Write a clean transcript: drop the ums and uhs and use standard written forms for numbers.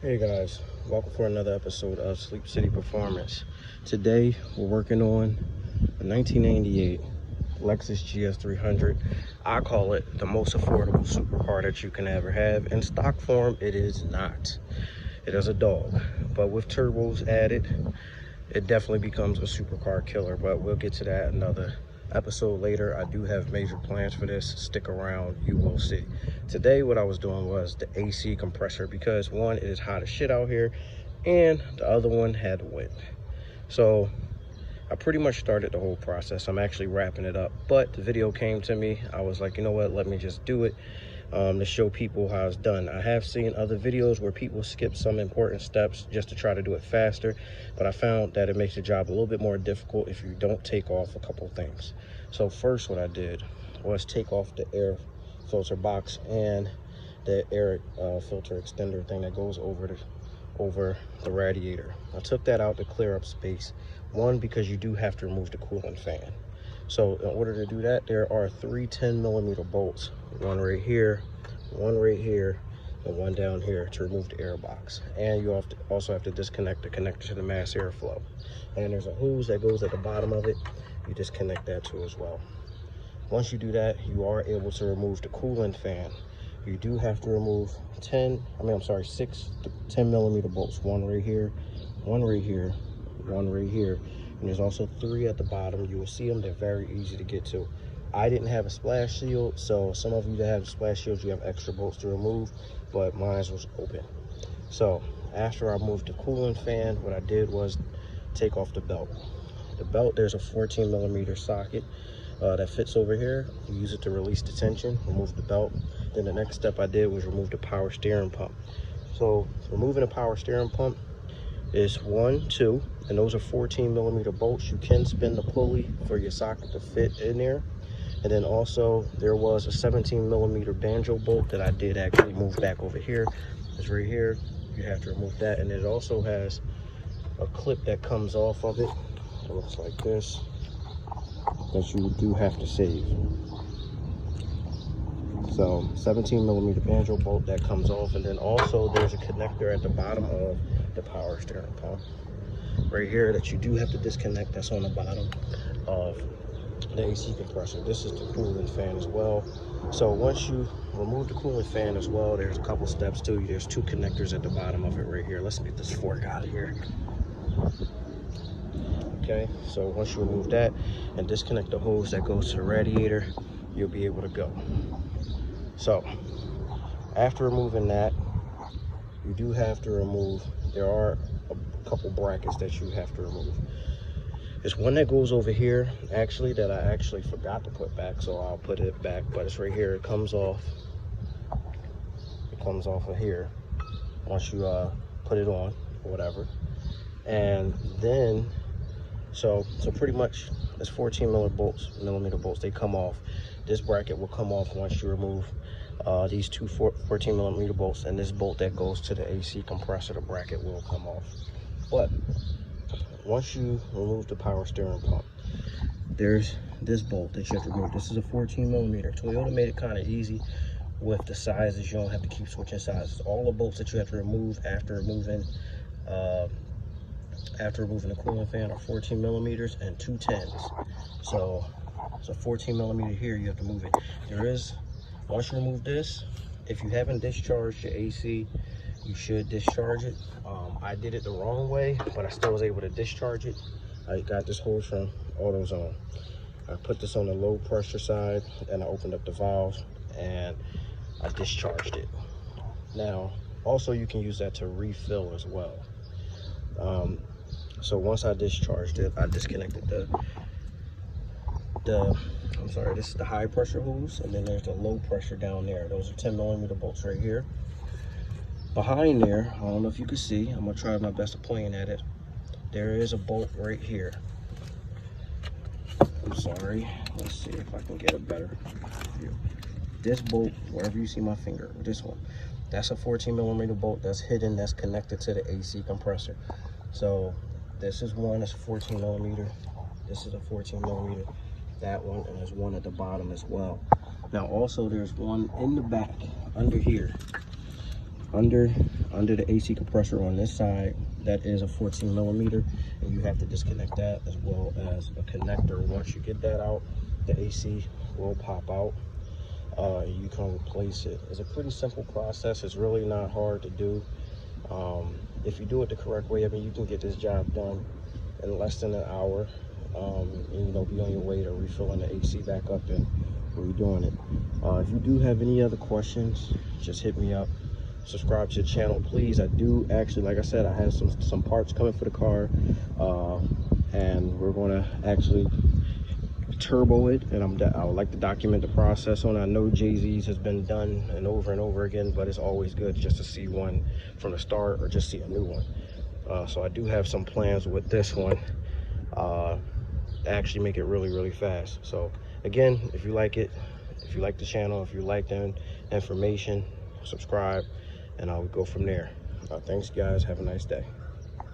Hey guys, welcome for another episode of Sleep City Performance. Today we're working on a 1998 Lexus Gs300. I call it the most affordable supercar that you can ever have. In stock form, it is not. It is a dog, but with turbos added, it definitely becomes a supercar killer, but we'll get to that another episode later. I do have major plans for this. Stick around, you will see. Today what I was doing was the AC compressor, because one, it is hot as shit out here, and the other one had wind. So I pretty much started the whole process. I'm actually wrapping it up, but the video came to me. I was like, you know what, let me just do it to show people how it's done. I have seen other videos where people skip some important steps just to try to do it faster, but I found that it makes the job a little bit more difficult if you don't take off a couple things. So first what I did was take off the air filter box and the air filter extender thing that goes over the radiator. I took that out to clear up space. One, because you do have to remove the cooling fan. So in order to do that, there are three 10mm bolts, one right here, and one down here to remove the air box. And you also have to disconnect the connector to the mass airflow. And there's a hose that goes at the bottom of it. You disconnect that too as well. Once you do that, you are able to remove the coolant fan. You do have to remove 6 10mm bolts, one right here, one right here, one right here. And there's also 3 at the bottom. You will see them. They're very easy to get to. I didn't have a splash shield, so some of you that have splash shields, you have extra bolts to remove, but mine was open. So after I moved the coolant fan, what I did was take off the belt. The belt, there's a 14mm socket that fits over here. You use it to release the tension, remove the belt. Then the next step I did was remove the power steering pump. So removing the power steering pump is 1, 2, and those are 14mm bolts. You can spin the pulley for your socket to fit in there. And then also there was a 17mm banjo bolt that I did actually move back over here. It's right here. You have to remove that. And it also has a clip that comes off of it. It looks like this, that you do have to save. So 17mm banjo bolt that comes off, and then also there's a connector at the bottom of the power steering pump right here that you do have to disconnect. That's on the bottom of the AC compressor. This is the coolant fan as well. So once you remove the coolant fan as well, there's a couple steps too. There's 2 connectors at the bottom of it right here. Let's get this fork out of here. Okay, so once you remove that and disconnect the hose that goes to the radiator, you'll be able to go. So after removing that, you do have to remove, there are a couple brackets that you have to remove. There's one that goes over here, actually, that I actually forgot to put back, so I'll put it back, but it's right here. It comes off of here once you put it on or whatever. And then so pretty much it's 14mm bolts. They come off. This bracket will come off once you remove these 2 14mm bolts, and this bolt that goes to the AC compressor, the bracket will come off. But once you remove the power steering pump, there's this bolt that you have to remove. This is a 14mm. Toyota made it kind of easy with the sizes. You don't have to keep switching sizes. All the bolts that you have to remove after removing the coolant fan are 14mm and 2 10s. So 14mm here, you have to move it. Once you remove this, if you haven't discharged your AC, you should discharge it. I did it the wrong way, but I still was able to discharge it. I got this hose from AutoZone. I put this on the low pressure side, and I opened up the valve and I discharged it. Now, also you can use that to refill as well. So once I discharged it, I disconnected this is the high pressure hose, and then there's the low pressure down there. Those are 10mm bolts right here. Behind there, I don't know if you can see, I'm gonna try my best to point at it. There is a bolt right here. I'm sorry, let's see if I can get a better view. This bolt, wherever you see my finger, this one, that's a 14mm bolt that's hidden, that's connected to the AC compressor. So this is one that's 14mm. This is a 14mm. That one, and there's one at the bottom as well. Now also there's one in the back under here under the AC compressor on this side, that is a 14 millimeter, and you have to disconnect that, as well as a connector. Once you get that out, the AC will pop out. You can replace it. It's a pretty simple process. It's really not hard to do. If you do it the correct way, I mean, you can get this job done in less than an hour, and you know, be on your way to refilling the AC back up and redoing it. If you do have any other questions, just hit me up. Subscribe to the channel, please. I do actually, like I said, I have some parts coming for the car, and we're going to actually turbo it, and I would like to document the process on it. I know Jay-Z's has been done and over again, but it's always good just to see one from the start or just see a new one. So I do have some plans with this one, actually make it really fast. So again, if you like it, if you like the channel, if you like the information, subscribe, and I'll go from there. Thanks guys, have a nice day.